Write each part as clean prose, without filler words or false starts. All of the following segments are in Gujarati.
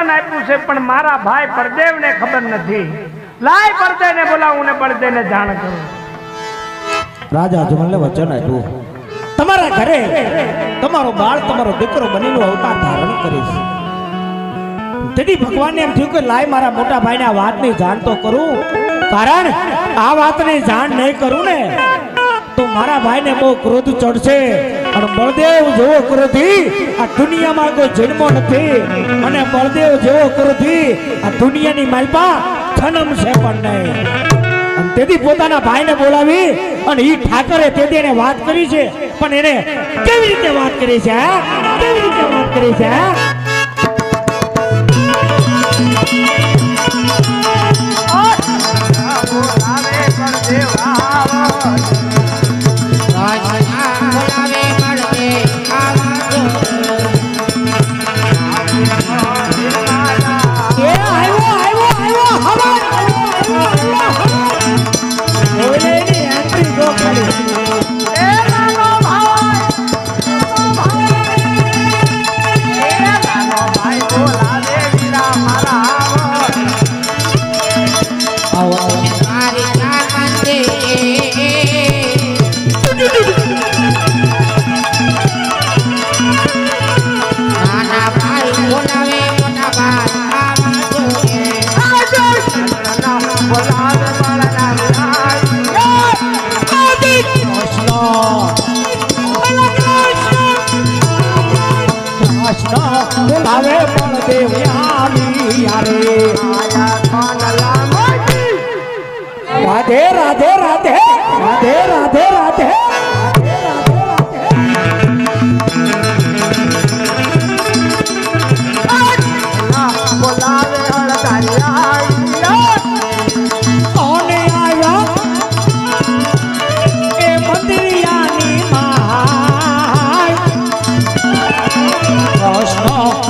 વચન આપ્યું છે પણ મારા ભાઈ બળદેવને ખબર નથી. લાય બળદેવને બોલાવું ને બળદેવને જાણ કરું. રાજા અજમલને વચન આપ્યું તમારા ઘરે તમારો બાળ તમારો દીકરો બનીનો અવતાર ધારણ કરીશ. તેથી ભગવાનને એમ થયું કે લાય મારા મોટા ભાઈને આ વાતની જાણ તો કરું, કારણ આ વાતની જાણ નહીં કરું ને તો મારા ભાઈને બહુ ક્રોધ ચડશે. અને બળદેવ જેવો ક્રોધી આ દુનિયામાં કોઈ જન્મો નથી, અને બળદેવ જેવો ક્રોધી આ દુનિયાની માલપા જન્મ છે પણ નહીં. અને તેથી પોતાના ભાઈને બોલાવી અને ઈ ઠાકરે તેથી એને વાત કરી છે, પણ એને કેવી રીતે વાત કરી છે? કેવી રીતે વાત કરી છે? રાધે રાધે રાધે રાધે રાધે રાધે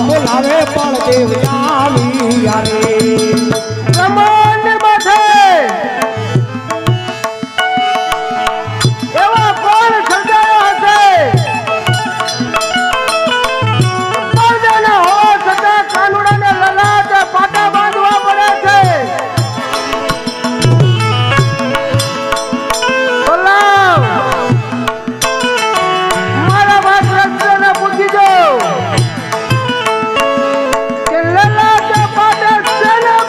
બોલાવે બળદેવ આવી યારે રમણ માથે એવા કોણ સર્જાયો હશે? બળદેવના હોવા છતાં કાનુડાને લલાટ પાટા બાંધવા પડે છે. બોલાવ મારા વાત રક્ષને પૂછી જો કે લલાટ પાટા શેના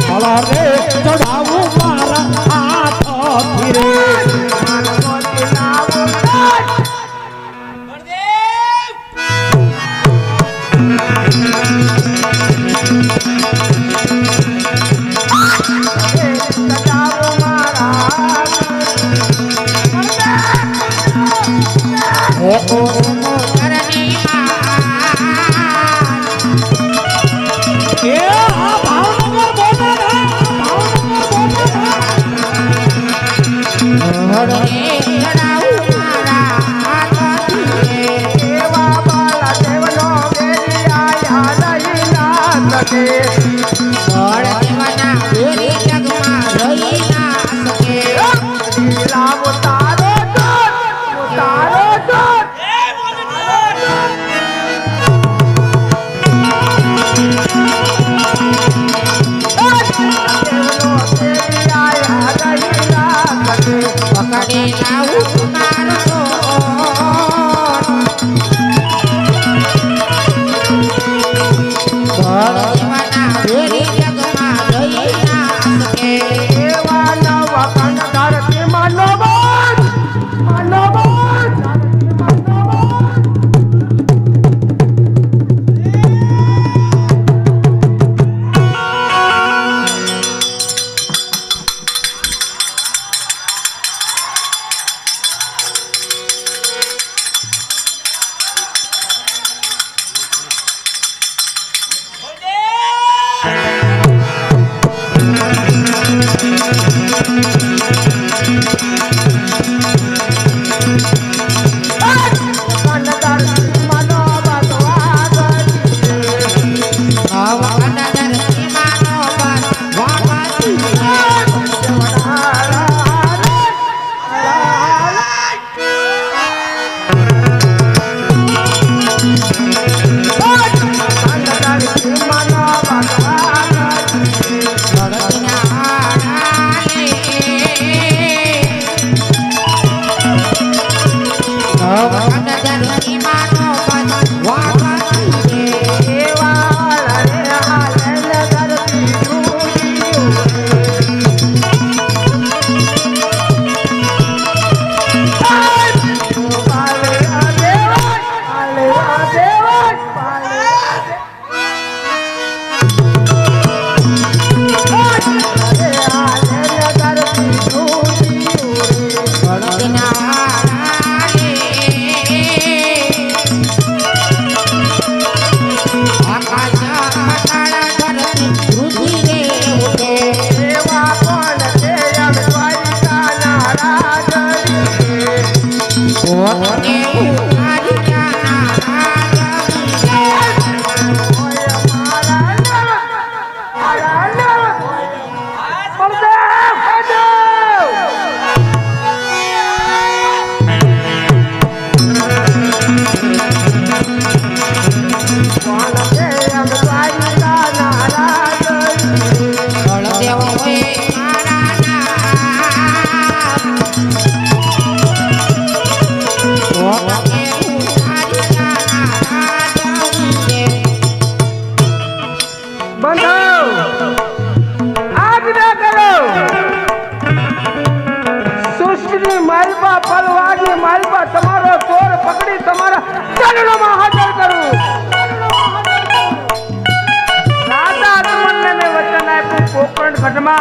ફળ રે ચડાવું મારા હાથથી રે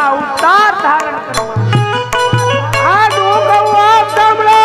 અવતાર ધારણ કરવા આજ હું કહું આપ સાંભળો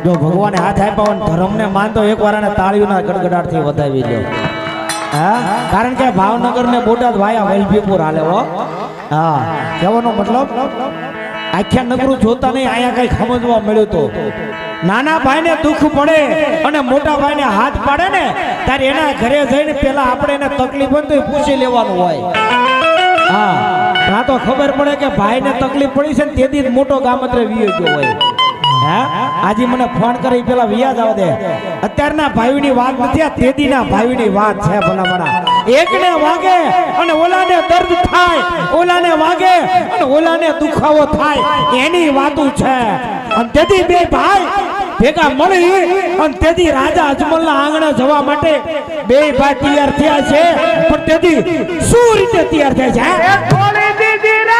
જો ભગવાને હાથ આપ્યા હોય ને ધર્મને માનતો એક વાર આને તાળીઓના ગડગડાટથી વધાવી લ્યો. હા, કારણ કે ભાવનગર ને બોટાદ વાયા વલભીપુર હાલે હો. હા, કહેવાનો મતલબ આખ્યા નગરું જોતા નહીં, અહીંયા કઈ સમજવા મળ્યું તો નાના ભાઈને દુઃખ પડે અને મોટા ભાઈને હાથ પાડે ને ત્યારે એના ઘરે જઈને પેલા આપણે એને તકલીફ હોય તો એ પૂછી લેવાનું હોય. હા, આ તો ખબર પડે કે ભાઈને તકલીફ પડી છે ને તેથી જ મોટો ગામત્રે વીયો ગયો હોય. હા, આજે મને ફોન કરી પેલા વિયા જાવ દે. અત્યારના ભાઈની વાત નથી, આ તેદીના ભાઈની વાત છે. ભલા મારા એકને વાગે અને ઓલાને દર્દ થાય, ઓલાને વાગે અને ઓલાને દુખાવો થાય, એની વાતું છે. અને તેથી બે ભાઈ ભેગા મળી અને તેથી રાજા અજમલના આંગણે જવા માટે બે ભાઈ તૈયાર થયા છે. પણ તેથી શું રીતે તૈયાર થયા છે? થોડી દીદી રે